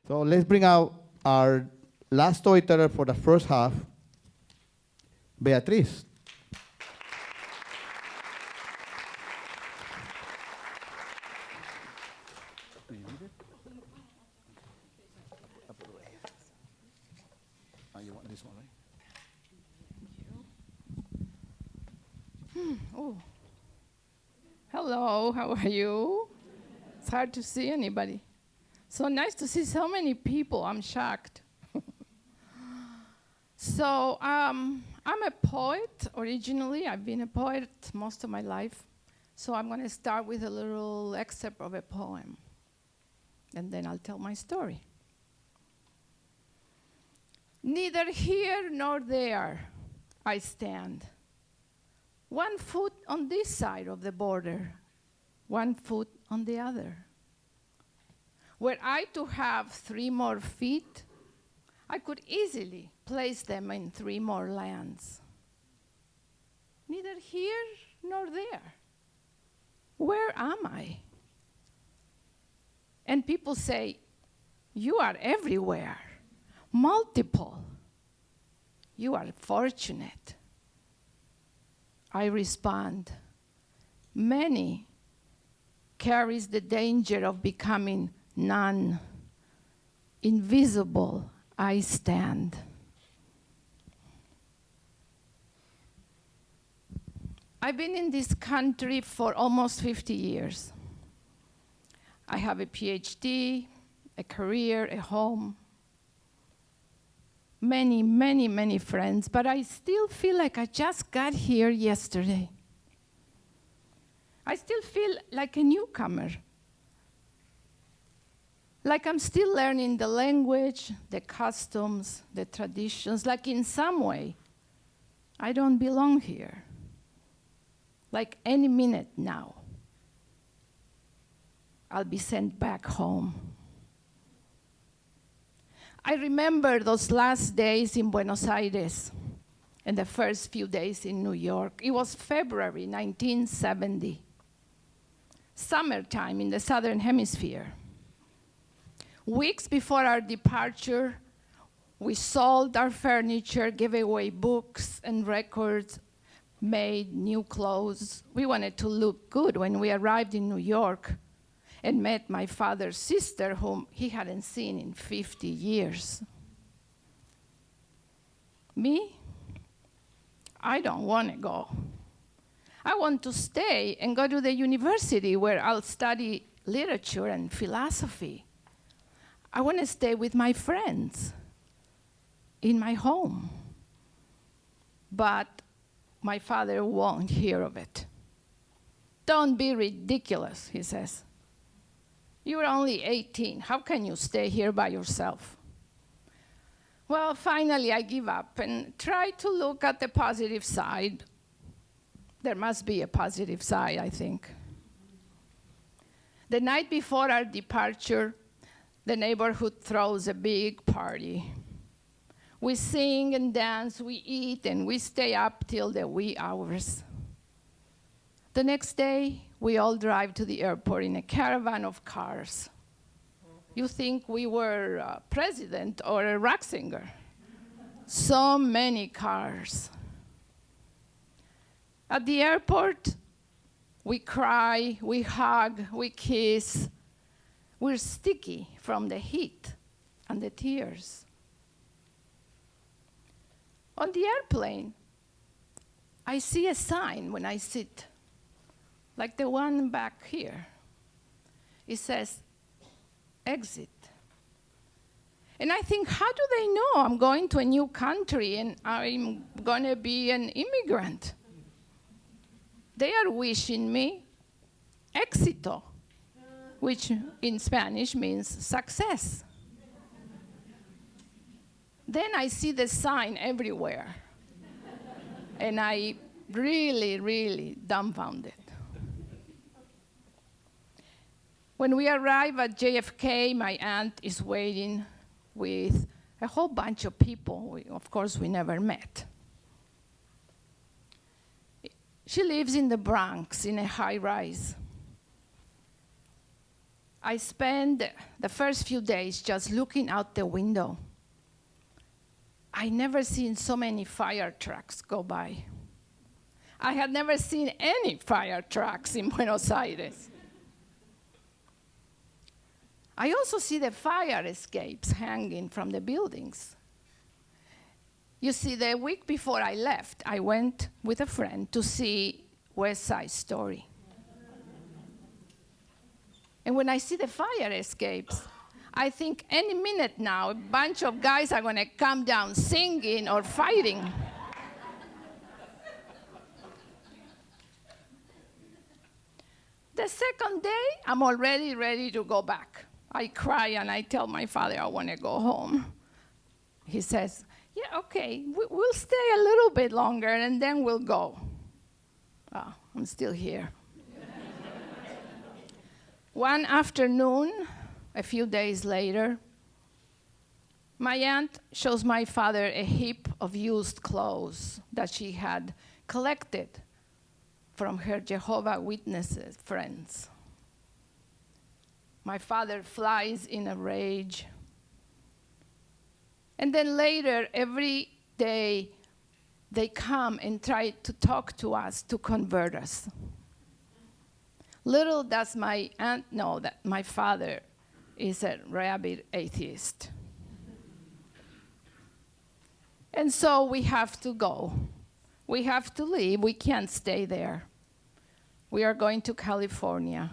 So let's bring out our last storyteller for the first half, Beatriz. Do you need it? Oh, you want this one, right? Oh. Hello, how are you? It's hard to see anybody. So nice to see so many people. I'm shocked. So I'm a poet originally. I've been a poet most of my life. So I'm going to start with a little excerpt of a poem. And then I'll tell my story. Neither here nor there I stand. 1 foot on this side of the border, 1 foot on the other. Were I to have 3 more feet, I could easily place them in 3 more lands. Neither here nor there. Where am I? And people say, you are everywhere, multiple. You are fortunate. I respond, many carries the danger of becoming none. Invisible I stand. I've been in this country for almost 50 years. I have a PhD, a career, a home, many, many, many friends, but I still feel like I just got here yesterday. I still feel like a newcomer. Like I'm still learning the language, the customs, the traditions, like in some way, I don't belong here. Like any minute now, I'll be sent back home. I remember those last days in Buenos Aires and the first few days in New York. It was February 1970, summertime in the Southern Hemisphere. Weeks before our departure, we sold our furniture, gave away books and records, made new clothes. We wanted to look good when we arrived in New York and met my father's sister, whom he hadn't seen in 50 years. Me? I don't want to go. I want to stay and go to the university where I'll study literature and philosophy. I want to stay with my friends in my home. But my father won't hear of it. Don't be ridiculous, he says. You're only 18. How can you stay here by yourself? Well, finally I give up and try to look at the positive side. There must be a positive side, I think. The night before our departure, the neighborhood throws a big party. We sing and dance, we eat, and we stay up till the wee hours. The next day, we all drive to the airport in a caravan of cars. You think we were a president or a rock singer. So many cars. At the airport, we cry, we hug, we kiss. We're sticky from the heat and the tears. On the airplane, I see a sign when I sit, like the one back here. It says, exit. And I think, how do they know I'm going to a new country and I'm going to be an immigrant? They are wishing me éxito, which in Spanish means success. Then I see the sign everywhere. And I really, really dumbfounded. When we arrive at JFK, my aunt is waiting with a whole bunch of people. Of course, we never met. She lives in the Bronx in a high rise. I spent the first few days just looking out the window. I never seen so many fire trucks go by. I had never seen any fire trucks in Buenos Aires. I also see the fire escapes hanging from the buildings. You see, the week before I left, I went with a friend to see West Side Story. And when I see the fire escapes, I think any minute now, a bunch of guys are going to come down singing or fighting. The second day, I'm already ready to go back. I cry and I tell my father I want to go home. He says, yeah, okay, we'll stay a little bit longer and then we'll go. Oh, I'm still here. One afternoon, a few days later, my aunt shows my father a heap of used clothes that she had collected from her Jehovah's Witnesses friends. My father flies in a rage. And then later, every day, they come and try to talk to us to convert us. Little does my aunt know that my father is a rabid atheist. And so we have to go. We have to leave. We can't stay there. We are going to California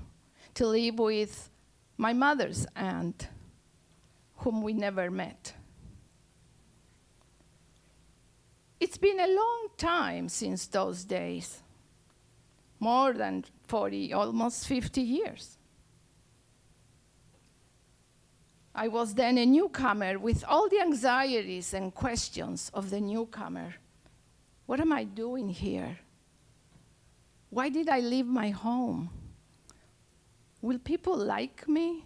to live with my mother's aunt, whom we never met. It's been a long time since those days, more than 40, almost 50 years. I was then a newcomer with all the anxieties and questions of the newcomer. What am I doing here? Why did I leave my home? Will people like me?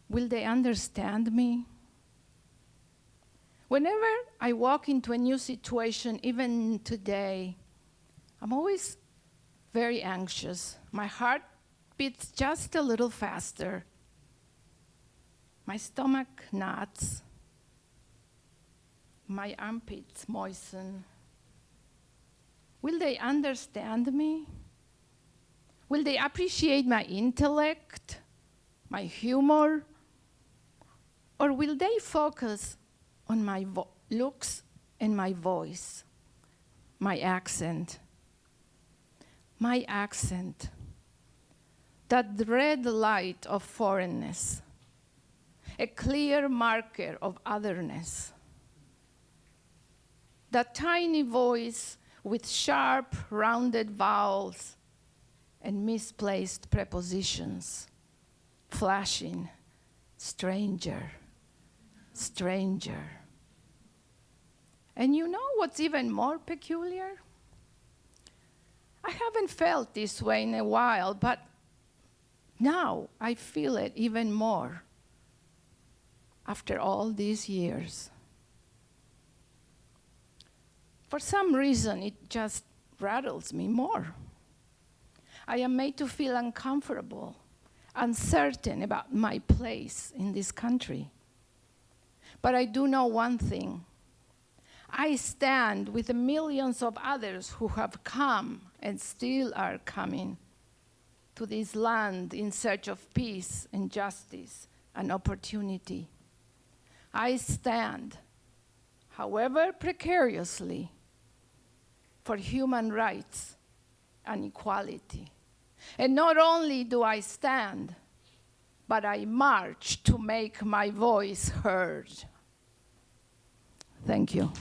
Will they understand me? Whenever I walk into a new situation, even today, I'm always very anxious. My heart beats just a little faster. My stomach knots. My armpits moisten. Will they understand me? Will they appreciate my intellect, my humor? Or will they focus on my looks and my voice, my accent? My accent, that red light of foreignness, a clear marker of otherness. That tiny voice with sharp, rounded vowels and misplaced prepositions, flashing, stranger, stranger. And you know what's even more peculiar? I haven't felt this way in a while, but now I feel it even more after all these years. For some reason, it just rattles me more. I am made to feel uncomfortable, uncertain about my place in this country. But I do know one thing. I stand with the millions of others who have come and still are coming to this land in search of peace and justice and opportunity. I stand, however precariously, for human rights and equality. And not only do I stand, but I march to make my voice heard. Thank you.